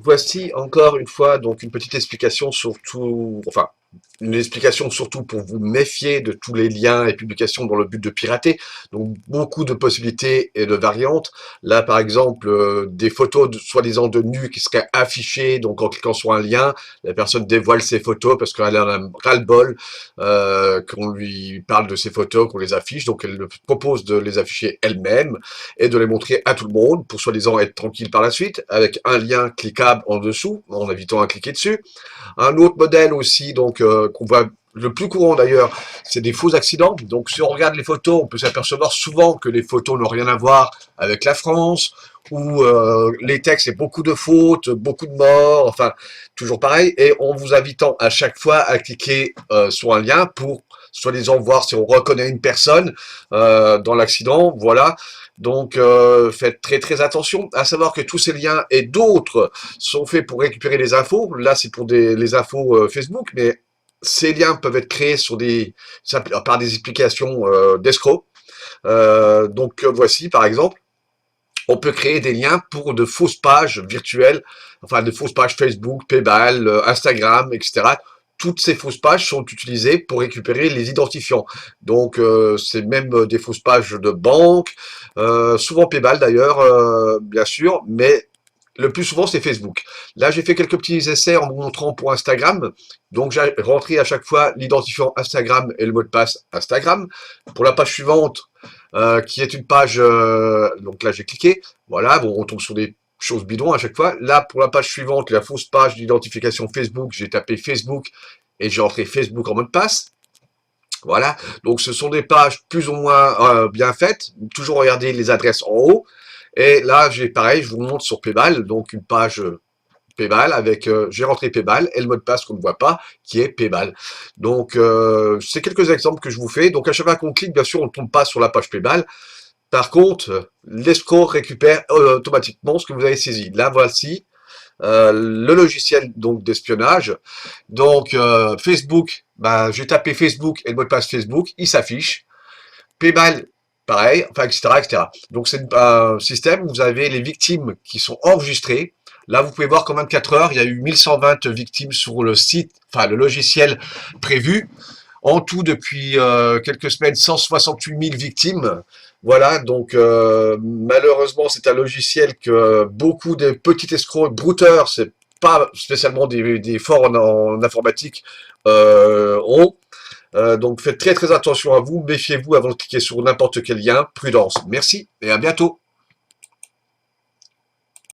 Voici encore une fois donc une petite explication surtout, enfin une explication surtout pour vous méfier de tous les liens et publications dans le but de pirater. Donc beaucoup de possibilités et de variantes. Là par exemple des photos soi-disant de nus qui seraient affichées, donc en cliquant sur un lien, la personne dévoile ses photos parce qu'elle en a ras-le-bol qu'on lui parle de ses photos, qu'on les affiche. Donc elle propose de les afficher elle-même et de les montrer à tout le monde pour soi-disant être tranquille par la suite, avec un lien cliquable en dessous, en évitant à cliquer dessus. Un autre modèle aussi, donc qu'on voit le plus courant d'ailleurs, c'est des faux accidents. Donc si on regarde les photos, on peut s'apercevoir souvent que les photos n'ont rien à voir avec la France, où les textes, c'est beaucoup de fautes, beaucoup de morts, enfin, toujours pareil, et en vous invitant à chaque fois à cliquer sur un lien pour soi-disant voir si on reconnaît une personne dans l'accident, voilà. Donc faites très très attention, à savoir que tous ces liens et d'autres sont faits pour récupérer les infos. Là, c'est pour les infos Facebook, mais ces liens peuvent être créés sur par des applications d'escrocs. Donc voici par exemple, on peut créer des liens pour de fausses pages virtuelles, enfin de fausses pages Facebook, PayPal, Instagram, etc. Toutes ces fausses pages sont utilisées pour récupérer les identifiants. Donc c'est même des fausses pages de banque, souvent PayPal d'ailleurs, bien sûr, mais le plus souvent c'est Facebook. Là j'ai fait quelques petits essais en vous montrant pour Instagram. Donc j'ai rentré à chaque fois l'identifiant Instagram et le mot de passe Instagram. Pour la page suivante, qui est une page, donc là j'ai cliqué, voilà, bon on tombe sur des choses bidons à chaque fois. Là pour la page suivante, la fausse page d'identification Facebook, j'ai tapé Facebook et j'ai entré Facebook en mot de passe. Voilà, donc ce sont des pages plus ou moins bien faites, toujours regarder les adresses en haut. Et là j'ai pareil, je vous montre sur Paypal, donc une page Paypal avec, j'ai rentré Paypal et le mot de passe qu'on ne voit pas, qui est Paypal. Donc c'est quelques exemples que je vous fais. Donc à chaque fois qu'on clique, bien sûr, on ne tombe pas sur la page Paypal. Par contre, l'escroc récupère automatiquement ce que vous avez saisi. Là, voici le logiciel donc d'espionnage. Donc Facebook, bah, j'ai tapé Facebook et le mot de passe Facebook, il s'affiche. Paypal, pareil, enfin, etc., etc. Donc c'est un système où vous avez les victimes qui sont enregistrées. Là, vous pouvez voir qu'en 24 heures, il y a eu 1120 victimes sur le site, enfin le logiciel prévu. En tout, depuis quelques semaines, 168 000 victimes. Voilà, donc malheureusement, c'est un logiciel que beaucoup de petits escrocs, brouteurs, c'est pas spécialement des forts en informatique, ont. Donc faites très très attention à vous, méfiez-vous avant de cliquer sur n'importe quel lien. Prudence. Merci et à bientôt.